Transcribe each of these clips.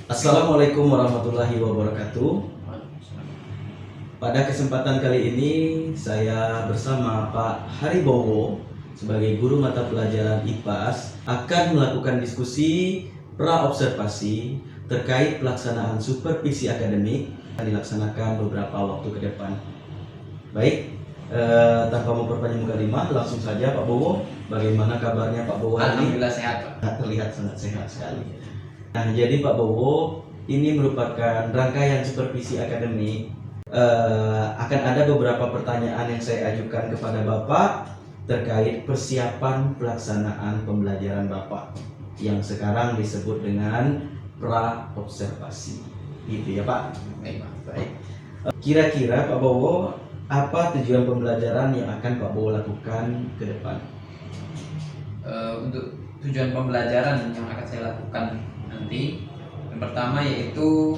Assalamualaikum warahmatullahi wabarakatuh. Pada kesempatan kali ini saya bersama Pak Haribowo sebagai guru mata pelajaran IPAS akan melakukan diskusi pra-observasi terkait pelaksanaan supervisi akademik yang dilaksanakan beberapa waktu ke depan. Baik, tanpa memperpanjang mukadimah, langsung saja Pak Bowo. Bagaimana kabarnya Pak Bowo? Alhamdulillah sehat, Pak. Terlihat sangat sehat sekali. Nah, jadi Pak Bowo, ini merupakan rangkaian supervisi akademik. Akan ada beberapa pertanyaan yang saya ajukan kepada Bapak terkait persiapan pelaksanaan pembelajaran Bapak yang sekarang disebut dengan pra-observasi. Gitu ya Pak? Baik, Pak. Baik. Kira-kira Pak Bowo, apa tujuan pembelajaran yang akan Pak Bowo lakukan ke depan? Untuk tujuan pembelajaran yang akan saya lakukan nanti, yang pertama yaitu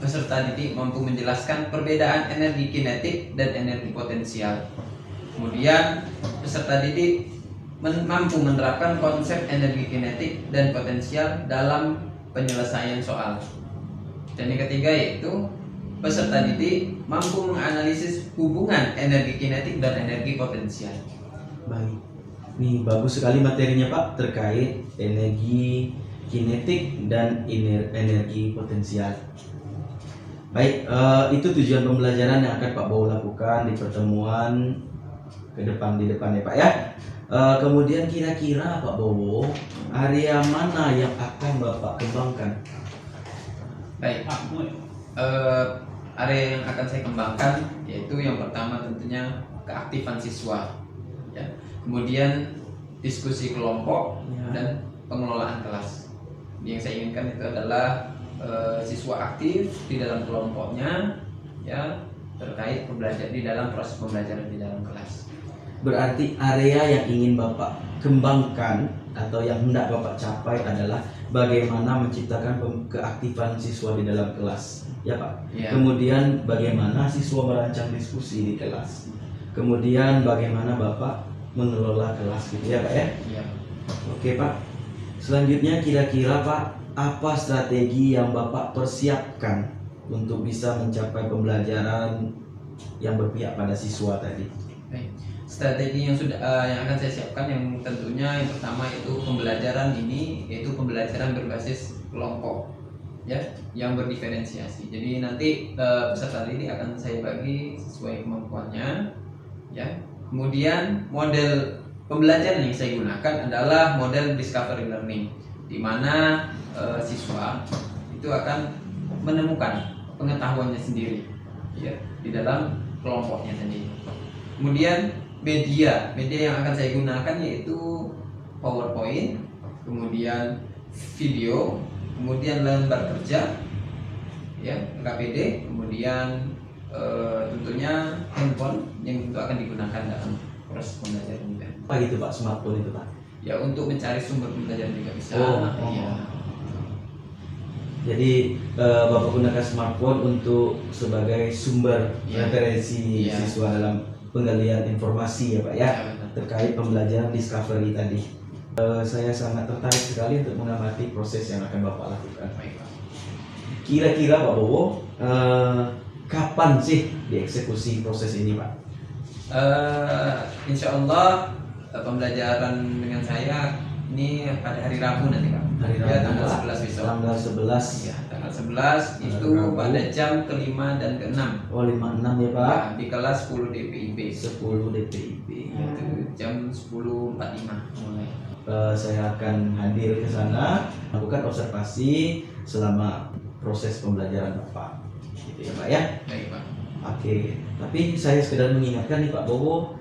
peserta didik mampu menjelaskan perbedaan energi kinetik dan energi potensial. Kemudian peserta didik mampu menerapkan konsep energi kinetik dan potensial dalam penyelesaian soal. Dan yang ketiga yaitu peserta didik mampu menganalisis hubungan energi kinetik dan energi potensial. Baik, ini bagus sekali materinya Pak terkait energi kinetik dan energi potensial. Baik, itu tujuan pembelajaran yang akan Pak Bowo lakukan di pertemuan di depan ya Pak ya. Kemudian kira-kira Pak Bowo, area mana yang akan Bapak kembangkan? Baik, area yang akan saya kembangkan yaitu yang pertama tentunya keaktifan siswa, ya. Kemudian diskusi kelompok dan pengelolaan kelas. Yang saya inginkan itu adalah siswa aktif di dalam kelompoknya, ya, terkait pembelajaran di dalam proses pembelajaran di dalam kelas. Berarti area yang ingin Bapak kembangkan atau yang hendak Bapak capai adalah bagaimana menciptakan keaktifan siswa di dalam kelas, ya Pak. Ya. Kemudian bagaimana siswa merancang diskusi di kelas. Kemudian bagaimana Bapak mengelola kelas, gitu ya Pak ya. Ya. Oke Pak. Selanjutnya kira-kira Pak, apa strategi yang Bapak persiapkan untuk bisa mencapai pembelajaran yang berpihak pada siswa tadi? Baik. Strategi yang akan saya siapkan yang tentunya yang pertama itu pembelajaran ini yaitu pembelajaran berbasis kelompok, ya, yang berdiferensiasi. Jadi nanti peserta didik akan saya bagi sesuai kemampuannya, ya. Kemudian model pembelajaran yang saya gunakan adalah model discovery learning, di mana siswa itu akan menemukan pengetahuannya sendiri, ya, di dalam kelompoknya sendiri. Kemudian media yang akan saya gunakan yaitu PowerPoint, kemudian video, kemudian lembar kerja, ya, KPD, kemudian tentunya handphone yang itu akan digunakan dalam proses pembelajaran juga. Apa gitu Pak, smartphone itu Pak? Ya, untuk mencari sumber pembelajaran juga bisa. Ya. Jadi Bapak gunakan smartphone untuk sebagai sumber referensi siswa dalam penggalian informasi ya Pak ya, terkait pembelajaran discovery tadi. Saya sangat tertarik sekali untuk mengamati proses yang akan Bapak lakukan. Baik, Pak. Kira-kira Pak Bowo, kapan sih dieksekusi proses ini Pak? Insya Allah pembelajaran dengan saya ini pada hari Rabu nanti Pak. Hari Rabu, ya, tanggal 11 besok. Tanggal 11. Ya, tanggal 11 itu Rabu. pada jam ke-5 dan ke-6. Oh, 5-6 ya Pak. Ya, di kelas 10 DPIB. 10 DPIB. Itu jam 10.45 mulai. Saya akan hadir ke sana, melakukan observasi selama proses pembelajaran Bapak. Gitu ya Pak ya. Baik, Pak. Oke, tapi saya sekedar mengingatkan nih Pak Bowo,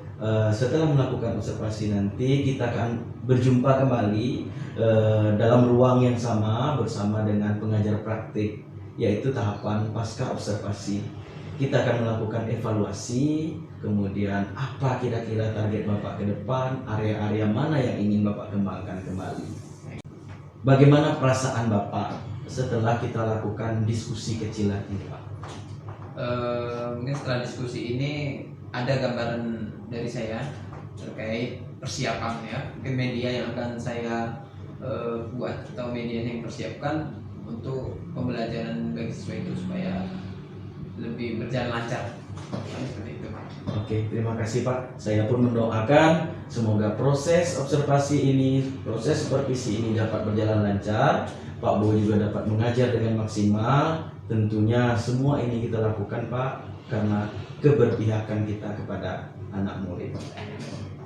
setelah melakukan observasi nanti kita akan berjumpa kembali dalam ruang yang sama bersama dengan pengajar praktik, yaitu tahapan pasca observasi. Kita akan melakukan evaluasi, kemudian apa kira-kira target Bapak ke depan, area-area mana yang ingin Bapak kembangkan kembali. Bagaimana perasaan Bapak setelah kita lakukan diskusi kecil ini Pak? Mungkin setelah diskusi ini ada gambaran dari saya terkait persiapan, ya, mungkin media yang akan saya buat atau media yang persiapkan untuk pembelajaran bagi siswa itu supaya lebih berjalan lancar. Seperti itu. Oke, terima kasih Pak. Saya pun mendoakan semoga proses observasi ini, proses supervisi ini dapat berjalan lancar. Pak Bo juga dapat mengajar dengan maksimal. Tentunya semua ini kita lakukan Pak karena keberpihakan kita kepada anak murid.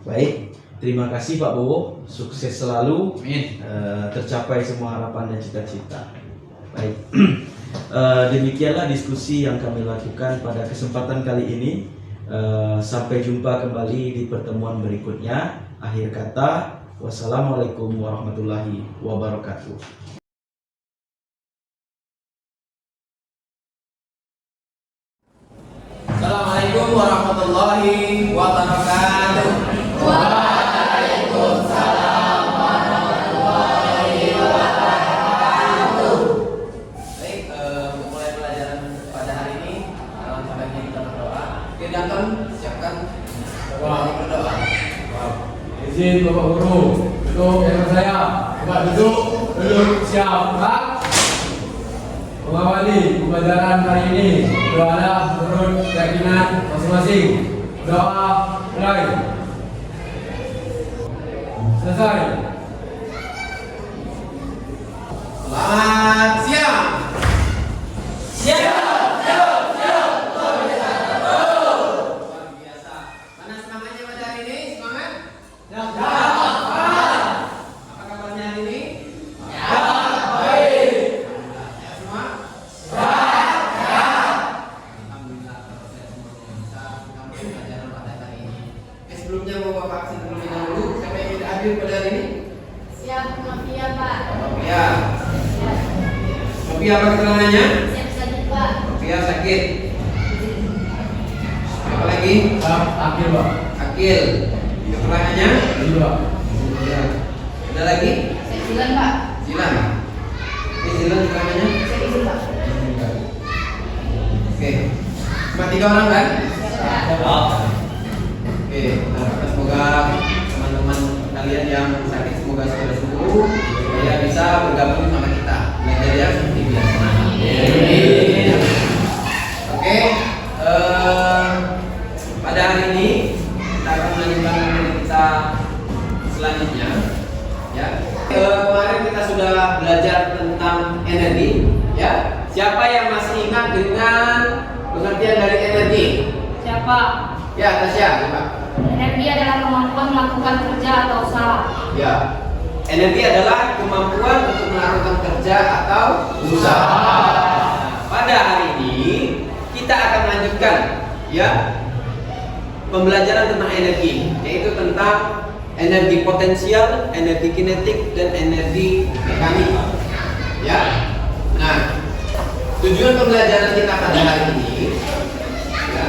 Baik, terima kasih Pak Bowo, sukses selalu. Amin. Tercapai semua harapan dan cita-cita. Baik, demikianlah diskusi yang kami lakukan pada kesempatan kali ini. Sampai jumpa kembali di pertemuan berikutnya. Akhir kata, wassalamualaikum warahmatullahi wabarakatuh. Assalamualaikum warahmatullahi wabarakatuh. Waalaikumsalam warahmatullahi wabarakatuh. Baik, untuk mulai pelajaran pada hari ini, sebaiknya kita berdoa. Oke, Danton, siapkan berdoa. Izin Bapak Guru, duduk bersama saya. Bapak duduk siap, Pak. Mengawali pembelajaran hari ini, doalah menurut keyakinan masing-masing. Doa mulai. Selesai. Selamat siang. Luar biasa. Mana semangatnya pada hari ini? Semangat? Apa kabarnya hari ini? Sehat semua? Alhamdulillah, kalau saya semuanya bisa kami pelajaran pada hari ini. Oke, sebelumnya mau Bapak absen terlebih dahulu. Siapa yang tidak hadir pada hari ini? Siap, Mafia Pak. Sofia. Siap. Sofia apa keterangannya? Siap sakit Pak. Sofia sakit. Siapa lagi? Akhir, Pak. Akil. Keterangannya? Ini, Pak. Ya. Ada lagi? Saya Zilan Pak. Zilan. Ini Zilan keterangannya? Saya izin Pak. Oke. Cuma 3 orang kan? Siap Pak. Oke. Nah, semoga teman-teman kalian yang sakit semoga segera sembuh supaya bisa bergabung sama kita belajar ya seperti biasa. Oke. Pada hari ini kita akan melanjutkan materi kita selanjutnya. Ya. Kemarin kita sudah belajar tentang energi. Ya. Siapa yang masih ingat dengan pengertian dari energi? Siapa? Ya, Tasya. Coba. Energi adalah kemampuan melakukan kerja atau usaha. Ya, energi adalah kemampuan untuk melakukan kerja atau usaha. Nah, pada hari ini kita akan lanjutkan ya pembelajaran tentang energi, yaitu tentang energi potensial, energi kinetik, dan energi mekanik. Ya, nah tujuan pembelajaran kita pada hari ini ya,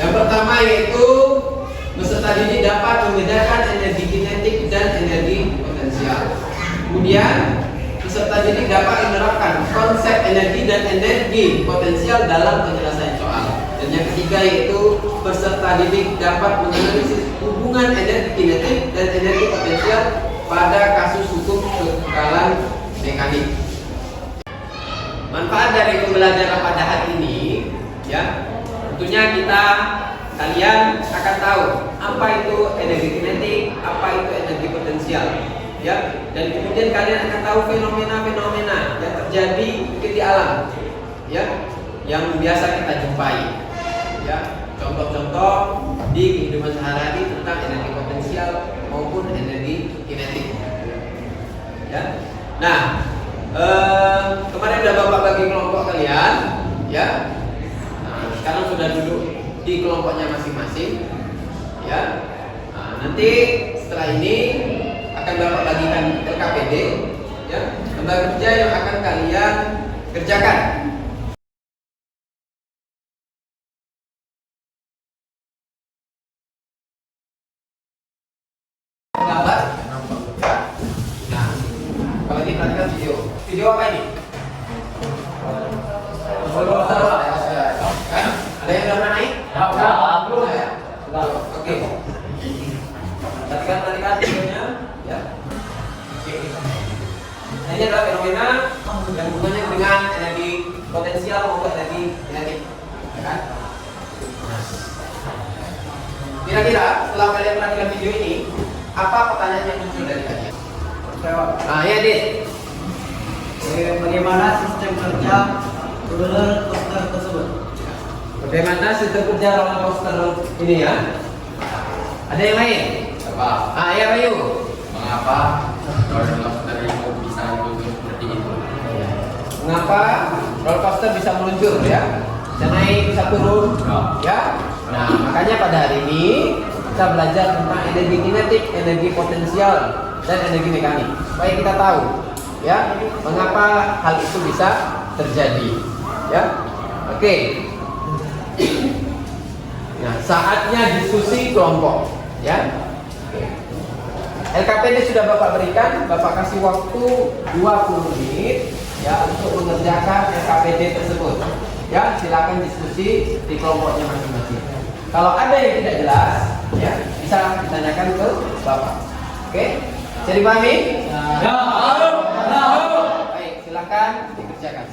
yang pertama yaitu peserta didik dapat membedakan energi kinetik dan energi potensial. Kemudian peserta didik dapat menerapkan konsep energi dan energi potensial dalam penyelesaian soal. Dan yang ketiga yaitu peserta didik dapat menganalisis hubungan energi kinetik dan energi potensial pada kasus hukum kekekalan mekanik. Manfaat dari pembelajaran pada hari ini ya, tentunya kalian akan tahu apa itu energi kinetik, apa itu energi potensial, ya. Dan kemudian kalian akan tahu fenomena-fenomena yang terjadi di alam, ya, yang biasa kita jumpai, ya. Contoh-contoh di kehidupan sehari-hari tentang energi potensial maupun energi kinetik, ya. Nah, kemarin sudah Bapak bagi kelompok kalian, ya. Nah, sekarang sudah duduk di kelompoknya masing-masing, ya. Nah, nanti setelah ini akan Bapak bagikan LKPD, ya, lembar kerja yang akan kalian kerjakan. Gambar. Nah, kalau ini perhatikan video apa ini? Ada yang udah pernah naik? Oke. Perhatikan videonya, ya. Oke. Nah, Ini adalah fenomena yang hubungannya dengan energi potensial maupun energi kinetik. Ya kan? Kira-kira setelah kalian perhatikan video ini, apa pertanyaan yang muncul dari kalian? Nah, ya, Dit. Bagaimana sistem kerja roller coaster tersebut? Bagaimana sistem kerja roller coaster ini ya? Ada yang lain? Apa? Ya, Bayu. Mengapa roller coaster itu bisa meluncur seperti itu? Mengapa roller coaster bisa meluncur ya? Bisa naik, bisa turun, ya. Nah, makanya pada hari ini kita belajar tentang energi kinetik, energi potensial, dan energi mekanik. Supaya kita tahu, ya, mengapa hal itu bisa terjadi, ya. Oke. Nah, saatnya diskusi kelompok, ya. LKPD sudah Bapak berikan, Bapak kasih waktu 20 menit ya untuk mengerjakan LKPD tersebut. Ya, silakan diskusi di kelompoknya masing-masing. Kalau ada yang tidak jelas, ya bisa ditanyakan ke Bapak. Oke? Bisa dipahami? Ya. Baik, silakan dikerjakan.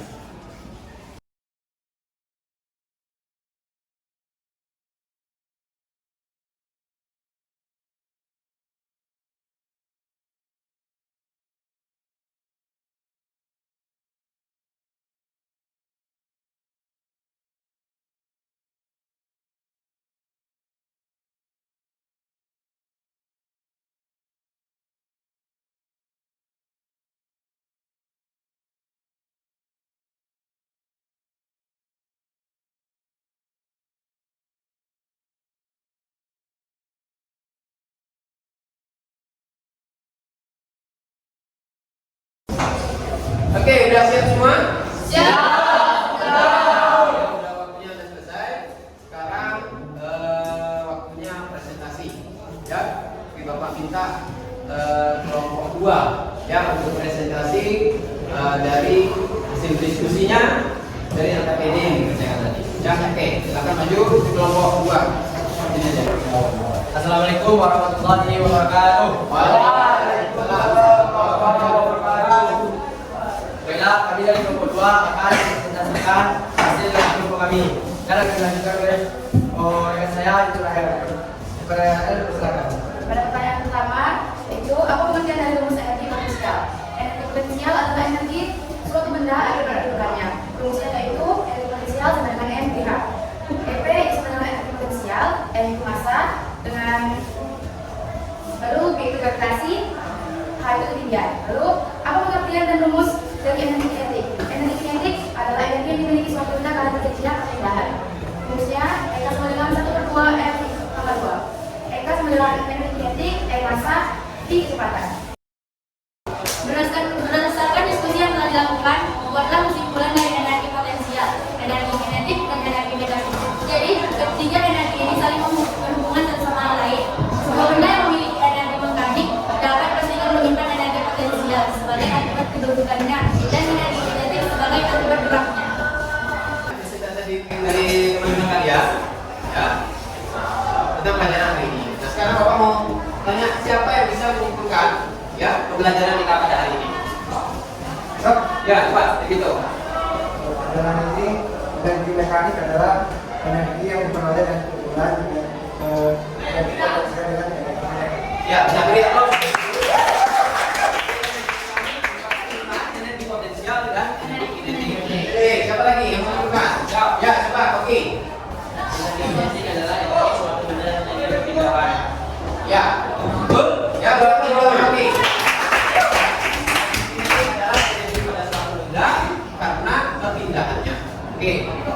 Oke, udah siap semua? Siap. Udah waktunya udah selesai. Sekarang waktunya presentasi. Ya, oke, Bapak minta kelompok 2 ya untuk presentasi dari hasil diskusinya dari LKPD yang dikerjakan tadi. Ya, oke, silakan maju di kelompok 2. Ini aja. Assalamualaikum warahmatullahi wabarakatuh. Waalaikumsalam warahmatullahi wabarakatuh. Baiklah, kami dari kelompok 2 akan presentasikan hasil dari kelompok kami. Dan akan dilanjutkan oleh rekan saya itu Rahel. Rahel, silakan. Pada pertanyaan pertama, itu apa pengertian dari rumus energi potensial? Energi potensial adalah energi suatu benda akibat bentukannya. Rumusnya yaitu energi potensial sama dengan N pi H. EP sama dengan energi potensial, N itu massa dengan lalu B itu gravitasi, H itu ketinggian. Lalu apa pengertian dan rumus dari energi kinetik? Energi kinetik adalah energi yang dimiliki suatu benda karena terjadinya perpindahan. Rumusnya E sama dengan 1/2 M tambah 2. E sama dengan energi kinetik, E massa, D kecepatan. Berdasarkan diskusi yang telah dilakukan, buatlah kesimpulan dari energi potensial, energi kinetik, dan energi mekanik. Jadi, ketiga energi ini saling berhubungan satu sama lain. Sebuah benda yang memiliki energi mekanik dapat pastikan menyimpan energi potensial sebagai akibat kedudukannya dan energi kinetik sebagai akibat geraknya. Presentasi dari teman-teman kalian, ya. Tentang pelajaran hari ini. Nah, sekarang Bapak mau tanya siapa yang bisa menyimpulkan ya pembelajaran kita pada hari ini. Ya, cepat, begitu. Dalam ini energi mekanik adalah energi yang diperoleh dari pukulan energi potensial dengan energi kinetik. Ya, bisa beri aplaus. Energi potensial dan energi kinetik. Oke, siapa lagi yang menentukan? Ya, coba, oke. Energi kinetik adalah energi suatu benda yang terjadi perpindahan. Ya, betul. Ya, berarti oke. Karena perpindahannya. Oke.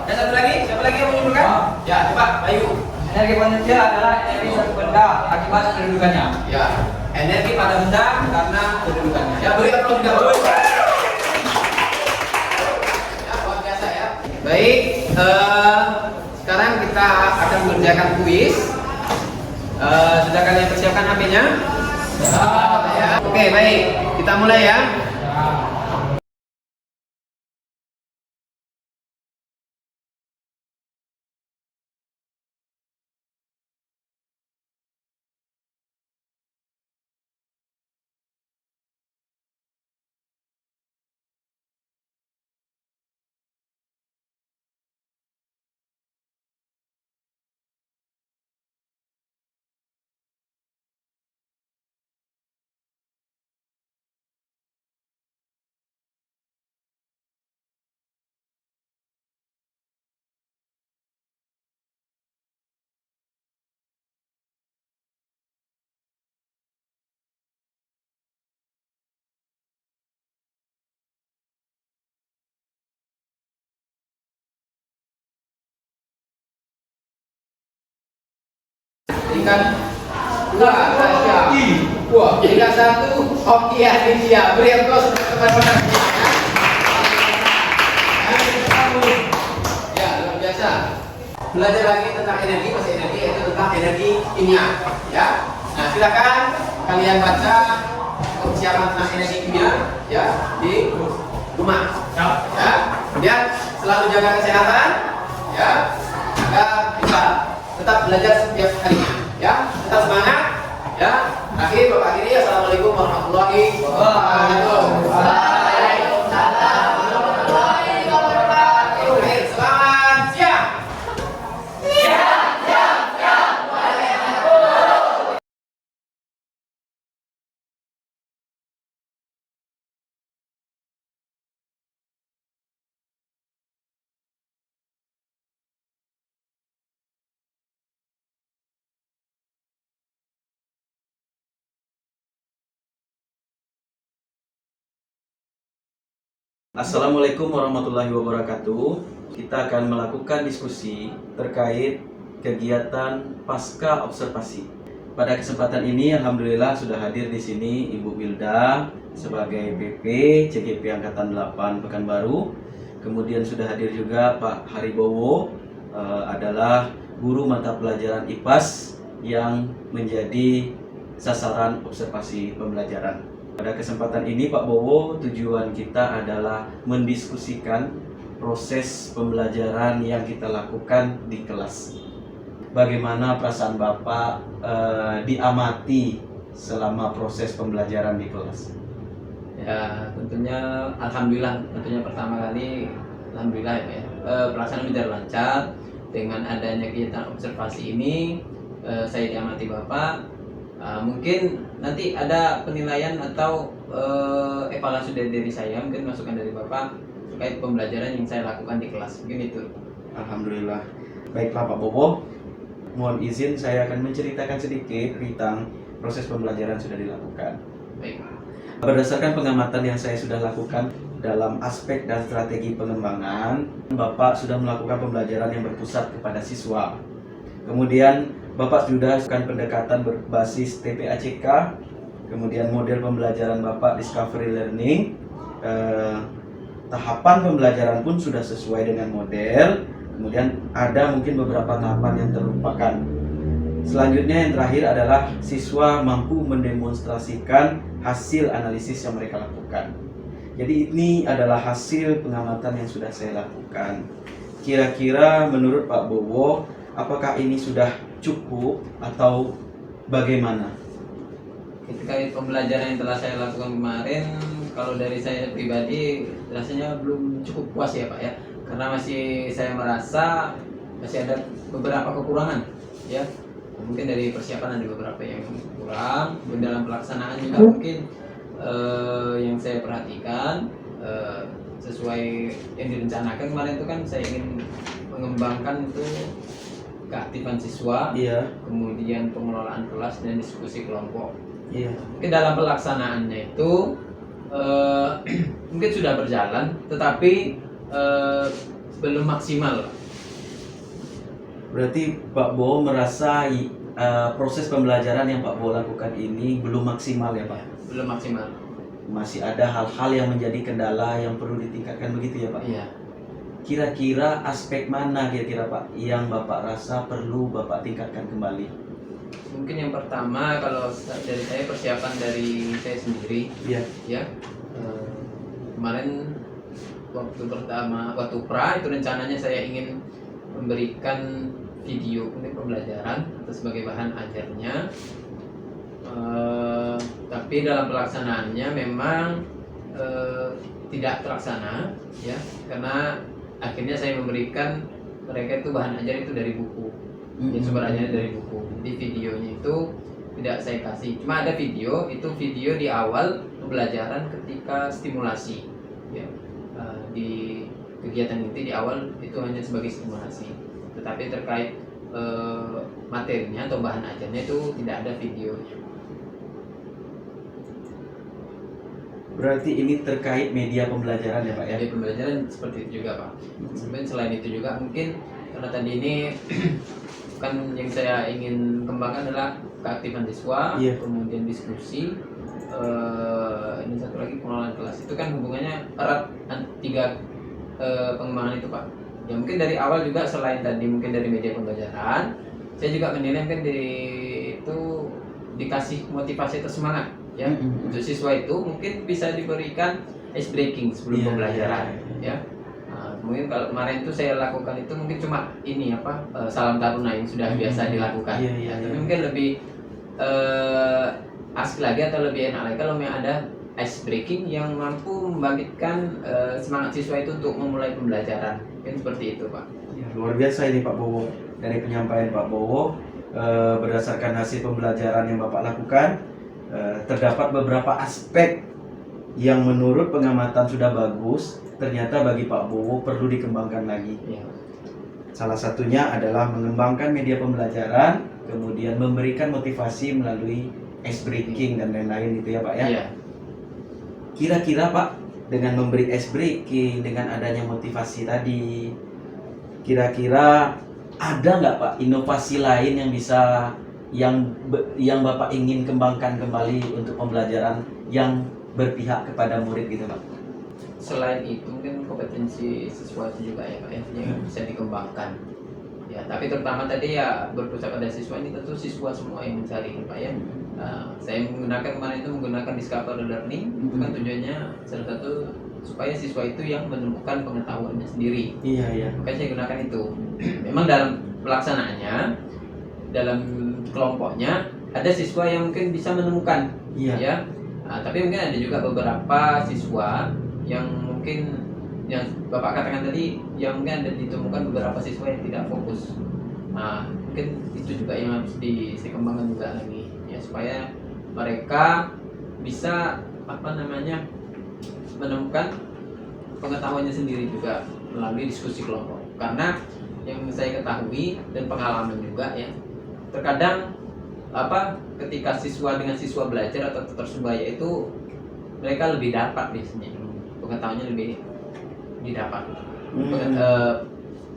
Dan satu lagi, siapa lagi yang menunjukkan? Ya, coba Bayu. Energi potensial adalah energi suatu benda akibat kedudukannya. Ya, energi pada benda karena kedudukannya. Ya, beri aplaus juga. Ya, luar biasa ya. Baik, sekarang kita akan mengerjakan kuis. Sudah kalian persiapkan HP-nya? Ya. Oke, baik. Kita mulai ya. Peringkat 2 Tasya. Wah, peringkat 1 Oki Aditya. Beri aplaus untuk teman-teman. Ya, luar biasa. Belajar lagi tentang energi, masih energi, yaitu tentang energi kimia. Ya, nah silakan kalian baca persiapan tentang energi kimia ya di rumah. Ya, kemudian selalu jaga kesehatan, ya, agar bisa tetap belajar setiap harinya. Ya, tetap semangat. Ya, akhir Bapak akhiri. Assalamualaikum warahmatullahi wabarakatuh. Waalaikumsalam warahmatullahi wabarakatuh. Selamat siang. Assalamualaikum warahmatullahi wabarakatuh. Kita akan melakukan diskusi terkait kegiatan pasca observasi. Pada kesempatan ini, alhamdulillah sudah hadir di sini Ibu Wilda sebagai BP CGP Angkatan 8 Pekanbaru. Kemudian sudah hadir juga Pak Haribowo, adalah guru mata pelajaran IPAS yang menjadi sasaran observasi pembelajaran. Pada kesempatan ini Pak Bowo, tujuan kita adalah mendiskusikan proses pembelajaran yang kita lakukan di kelas. Bagaimana perasaan Bapak diamati selama proses pembelajaran di kelas? Ya, tentunya alhamdulillah, tentunya pertama kali alhamdulillah ya, pelaksanaan berjalan lancar. Dengan adanya kegiatan observasi ini, saya diamati Bapak. Mungkin nanti ada penilaian atau evaluasi dari diri saya, mungkin masukan dari Bapak terkait pembelajaran yang saya lakukan di kelas, mungkin itu. Alhamdulillah. Baiklah Pak Bowo, mohon izin saya akan menceritakan sedikit tentang proses pembelajaran sudah dilakukan. Baik. Berdasarkan pengamatan yang saya sudah lakukan dalam aspek dan strategi pengembangan, Bapak sudah melakukan pembelajaran yang berpusat kepada siswa. Kemudian Bapak sudah melakukan pendekatan berbasis TPACK, kemudian model pembelajaran Bapak Discovery Learning, tahapan pembelajaran pun sudah sesuai dengan model, kemudian ada mungkin beberapa tahapan yang terlupakan. Selanjutnya yang terakhir adalah siswa mampu mendemonstrasikan hasil analisis yang mereka lakukan. Jadi ini adalah hasil pengamatan yang sudah saya lakukan. Kira-kira menurut Pak Bowo, apakah ini sudah cukup atau bagaimana? Terkait pembelajaran yang telah saya lakukan kemarin, kalau dari saya pribadi rasanya belum cukup puas ya Pak ya, karena masih saya merasa masih ada beberapa kekurangan ya. Mungkin dari persiapan ada beberapa yang kurang, dan dalam pelaksanaan juga mungkin yang saya perhatikan sesuai yang direncanakan kemarin itu kan saya ingin mengembangkan itu keaktifan siswa, Iya. kemudian pengelolaan kelas dan diskusi kelompok. Iya. Mungkin dalam pelaksanaannya itu mungkin sudah berjalan, tetapi belum maksimal. Berarti Pak Bowo merasa proses pembelajaran yang Pak Bowo lakukan ini belum maksimal ya Pak? Belum maksimal. Masih ada hal-hal yang menjadi kendala yang perlu ditingkatkan begitu ya Pak? Iya. Kira-kira aspek mana kira-kira Pak yang Bapak rasa perlu Bapak tingkatkan kembali? Mungkin yang pertama kalau dari saya persiapan dari saya sendiri, Iya. ya kemarin waktu pra itu rencananya saya ingin memberikan video untuk pembelajaran atau sebagai bahan ajarnya, tapi dalam pelaksanaannya memang tidak terlaksana ya, karena akhirnya saya memberikan mereka itu bahan ajar itu dari buku. Jadi sumber ajarnya dari buku. Jadi videonya itu tidak saya kasih. Cuma ada video, itu video di awal pembelajaran ketika stimulasi. Ya, di kegiatan inti di awal itu hanya sebagai stimulasi. Tetapi terkait materinya atau bahan ajarnya itu tidak ada videonya. Berarti ini terkait media pembelajaran ya Pak ya? Jadi pembelajaran seperti itu juga Pak. Kemudian selain itu juga mungkin karena tadi ini kan yang saya ingin kembangkan adalah keaktifan siswa, Iya. kemudian diskusi, ini satu lagi pengelolaan kelas. Itu kan hubungannya erat tiga pengembangan itu Pak. Ya mungkin dari awal juga selain tadi mungkin dari media pembelajaran, saya juga menilai kan itu dikasih motivasi atau semangat ya. Untuk siswa itu mungkin bisa diberikan ice breaking sebelum Iya, pembelajaran iya. ya. Mungkin kalau kemarin itu saya lakukan itu mungkin cuma ini salam taruna yang sudah biasa dilakukan. Iya, Tapi iya. mungkin lebih asik lagi atau lebih enak lagi kalau memang ada ice breaking yang mampu membangkitkan semangat siswa itu untuk memulai pembelajaran. Mungkin seperti itu Pak. Ya, luar biasa ini Pak Bowo. Dari penyampaian Pak Bowo, berdasarkan hasil pembelajaran yang Bapak lakukan, terdapat beberapa aspek yang menurut pengamatan sudah bagus, ternyata bagi Pak Bowo perlu dikembangkan lagi. Ya. Salah satunya adalah mengembangkan media pembelajaran, kemudian memberikan motivasi melalui ice breaking dan lain-lain itu ya Pak ya. Iya. Kira-kira Pak, dengan memberi ice breaking, dengan adanya motivasi tadi, kira-kira ada nggak Pak inovasi lain yang bisa yang Bapak ingin kembangkan kembali untuk pembelajaran yang berpihak kepada murid gitu Pak? Selain itu mungkin kompetensi siswa itu juga ya Pak ya yang bisa dikembangkan. Ya, tapi terutama tadi ya berpusat pada siswa ini tentu siswa semua yang mencari Pak ya. Saya kemarin itu menggunakan discover learning, itu kan tujuannya salah satu supaya siswa itu yang menemukan pengetahuannya sendiri. Iya, iya. Makanya saya gunakan itu. Memang dalam pelaksanaannya, dalam kelompoknya ada siswa yang mungkin bisa menemukan, Iya. ya. Tapi mungkin ada juga beberapa siswa yang mungkin yang Bapak katakan tadi, yang mungkin ada ditemukan beberapa siswa yang tidak fokus. Mungkin itu juga yang harus dikembangkan juga lagi, ya supaya mereka bisa menemukan pengetahuannya sendiri juga melalui diskusi kelompok. Karena yang saya ketahui dan pengalaman juga ya, terkadang ketika siswa dengan siswa belajar atau tersebaya itu mereka lebih dapat biasanya pengetahuannya lebih didapat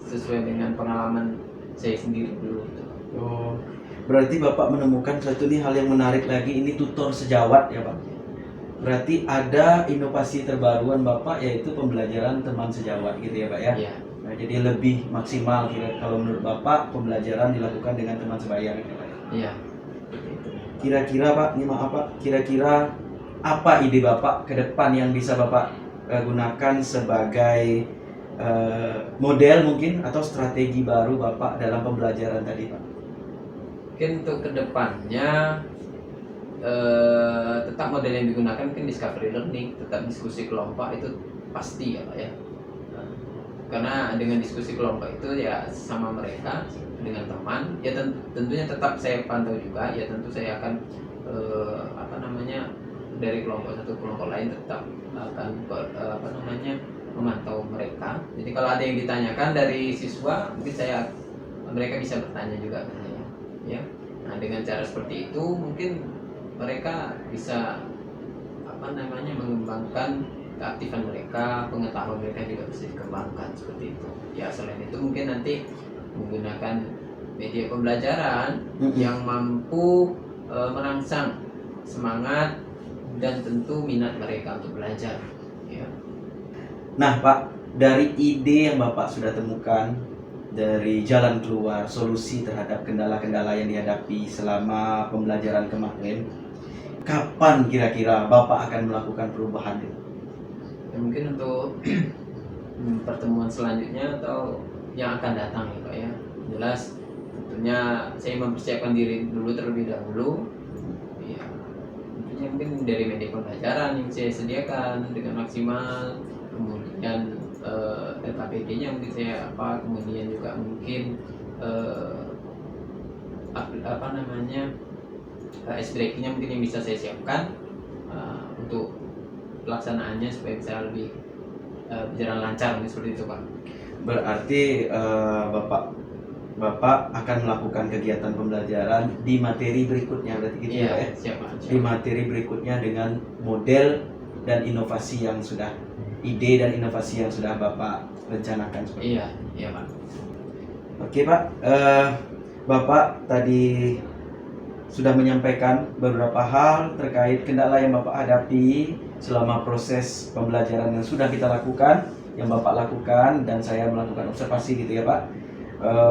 sesuai dengan pengalaman saya sendiri dulu. Oh, berarti Bapak menemukan satu hal yang menarik lagi, ini tutor sejawat ya Pak. Berarti ada inovasi terbaruan Bapak, yaitu pembelajaran teman sejawat gitu ya Pak ya. Iya. Nah, jadi lebih maksimal kalau menurut Bapak pembelajaran dilakukan dengan teman sebaya gitu Pak. Iya. Kira-kira Pak, ini maaf Pak, kira-kira apa ide Bapak ke depan yang bisa Bapak gunakan sebagai model mungkin atau strategi baru Bapak dalam pembelajaran tadi Pak? Mungkin untuk kedepannya tetap model yang digunakan mungkin discovery learning, tetap diskusi kelompok itu pasti ya Pak ya. Karena dengan diskusi kelompok itu ya sama mereka dengan teman, ya tentunya tetap saya pantau juga, ya tentu saya akan dari kelompok satu ke kelompok lain tetap akan memantau mereka. Jadi kalau ada yang ditanyakan dari siswa, mungkin mereka bisa bertanya juga ke saya. Ya. Nah, dengan cara seperti itu mungkin mereka bisa mengembangkan keaktifan mereka, pengetahuan mereka juga bisa dikembangkan seperti itu. Ya, selain itu mungkin nanti menggunakan media pembelajaran yang mampu merangsang semangat dan tentu minat mereka untuk belajar. Ya. Nah Pak, dari ide yang Bapak sudah temukan, dari jalan keluar, solusi terhadap kendala-kendala yang dihadapi selama pembelajaran kemarin, kapan kira-kira Bapak akan melakukan perubahan itu? Ya, mungkin untuk pertemuan selanjutnya atau yang akan datang ya Pak ya. Jelas tentunya saya mempersiapkan diri dulu terlebih dahulu. Ya, tentunya mungkin dari media pembelajaran yang saya sediakan dengan maksimal, kemudian LKPD-nya mungkin saya kemudian juga mungkin ice breaking-nya mungkin yang bisa saya siapkan untuk pelaksanaannya supaya bisa lebih berjalan lancar mungkin seperti itu Pak. Berarti Bapak akan melakukan kegiatan pembelajaran di materi berikutnya, berarti gitu Iya, ya Pak ya? siap Pak. Di materi berikutnya dengan model dan inovasi yang sudah, ide dan inovasi yang sudah Bapak rencanakan seperti itu. Iya Pak. Oke Pak, Bapak tadi sudah menyampaikan beberapa hal terkait kendala yang Bapak hadapi selama proses pembelajaran yang sudah kita lakukan, yang Bapak lakukan dan saya melakukan observasi gitu ya Pak.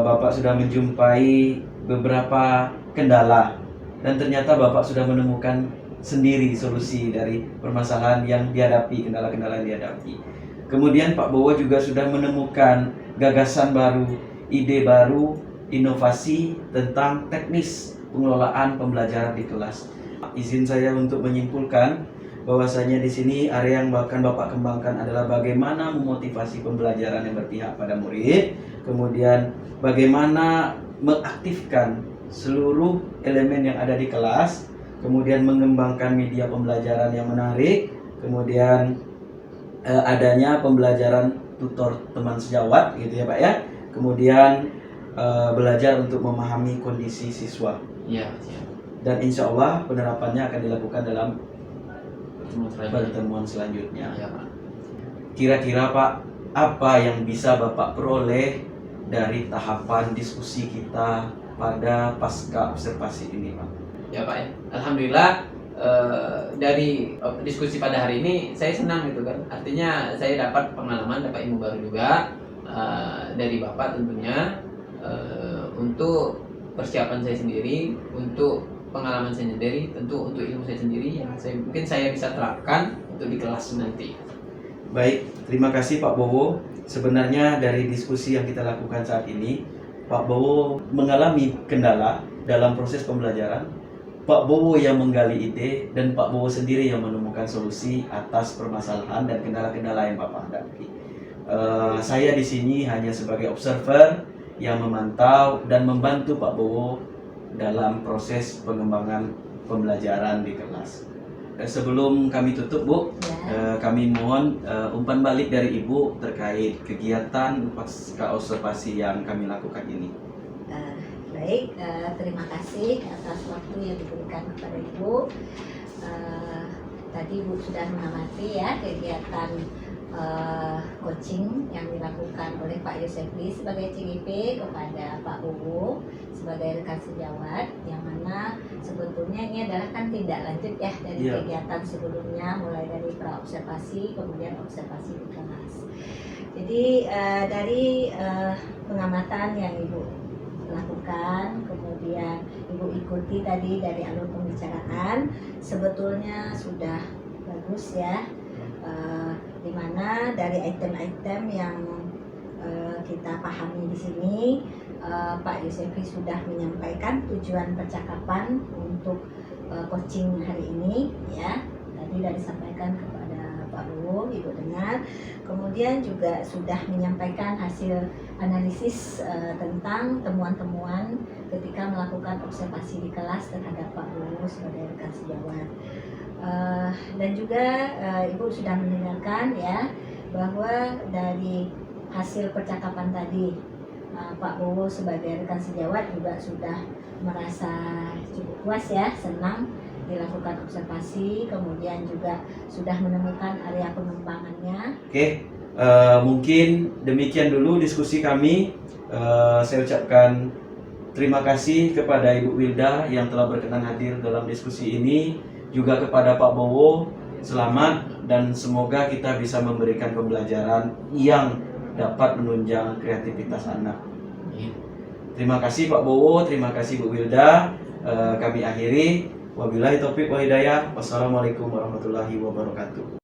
Bapak sudah menjumpai beberapa kendala dan ternyata Bapak sudah menemukan sendiri solusi dari permasalahan yang dihadapi, kendala-kendala yang dihadapi. Kemudian Pak Bowo juga sudah menemukan gagasan baru, ide baru, inovasi tentang teknis pengelolaan pembelajaran di kelas. Izin saya untuk menyimpulkan bahwasanya di sini area yang akan Bapak kembangkan adalah bagaimana memotivasi pembelajaran yang berpihak pada murid, kemudian bagaimana mengaktifkan seluruh elemen yang ada di kelas, kemudian mengembangkan media pembelajaran yang menarik, kemudian adanya pembelajaran tutor teman sejawat gitu ya Pak ya, kemudian belajar untuk memahami kondisi siswa. Iya, siap. Dan insya Allah penerapannya akan dilakukan dalam pertemuan selanjutnya. Iya, Pak. Kira-kira Pak, apa yang bisa Bapak peroleh dari tahapan diskusi kita pada pasca observasi ini Pak? Ya Pak ya. Alhamdulillah dari diskusi pada hari ini saya senang gitu kan. Artinya saya dapat pengalaman, dapat ilmu baru juga dari Bapak tentunya untuk persiapan saya sendiri, untuk pengalaman saya sendiri, tentu untuk ilmu saya sendiri yang mungkin saya bisa terapkan untuk di kelas nanti. Baik, terima kasih Pak Bowo. Sebenarnya dari diskusi yang kita lakukan saat ini, Pak Bowo mengalami kendala dalam proses pembelajaran. Pak Bowo yang menggali ide dan Pak Bowo sendiri yang menemukan solusi atas permasalahan dan kendala-kendala yang Bapak hadapi. Saya di sini hanya sebagai observer yang memantau dan membantu Pak Bowo dalam proses pengembangan pembelajaran di kelas. Sebelum kami tutup Bu, kami mohon umpan balik dari Ibu terkait kegiatan pasca observasi yang kami lakukan ini. Baik, terima kasih atas waktu yang diberikan kepada Ibu. Tadi Ibu sudah mengamati ya kegiatan coaching yang dilakukan oleh Pak Yusefli sebagai CGP kepada Pak Bowo sebagai rekan sejawat, yang mana sebetulnya ini adalah kan tindak lanjut ya dari kegiatan sebelumnya, mulai dari pra-observasi kemudian observasi di kelas. Jadi dari pengamatan yang Ibu lakukan, kemudian Ibu ikuti tadi dari alur pembicaraan, sebetulnya sudah bagus ya. Di mana dari item-item yang kita pahami di sini, Pak Yusefli sudah menyampaikan tujuan percakapan untuk coaching hari ini ya. Tadi sudah disampaikan kepada Pak Bowo, Ibu dengar. Kemudian juga sudah menyampaikan hasil analisis tentang temuan-temuan ketika melakukan observasi di kelas terhadap Pak Bowo sebagai rekan sejawat. Dan juga Ibu sudah mendengarkan ya bahwa dari hasil percakapan tadi Pak Bowo sebagai rekan sejawat juga sudah merasa cukup puas ya, senang dilakukan observasi, kemudian juga sudah menemukan area pengembangannya. Oke, mungkin demikian dulu diskusi kami. Saya ucapkan terima kasih kepada Ibu Wilda yang telah berkenan hadir dalam diskusi ini, juga kepada Pak Bowo. Selamat dan semoga kita bisa memberikan pembelajaran yang dapat menunjang kreativitas anak. Terima kasih Pak Bowo, terima kasih Bu Wilda. Kami akhiri. Wabillahi taufiq wal hidayah. Wassalamualaikum warahmatullahi wabarakatuh.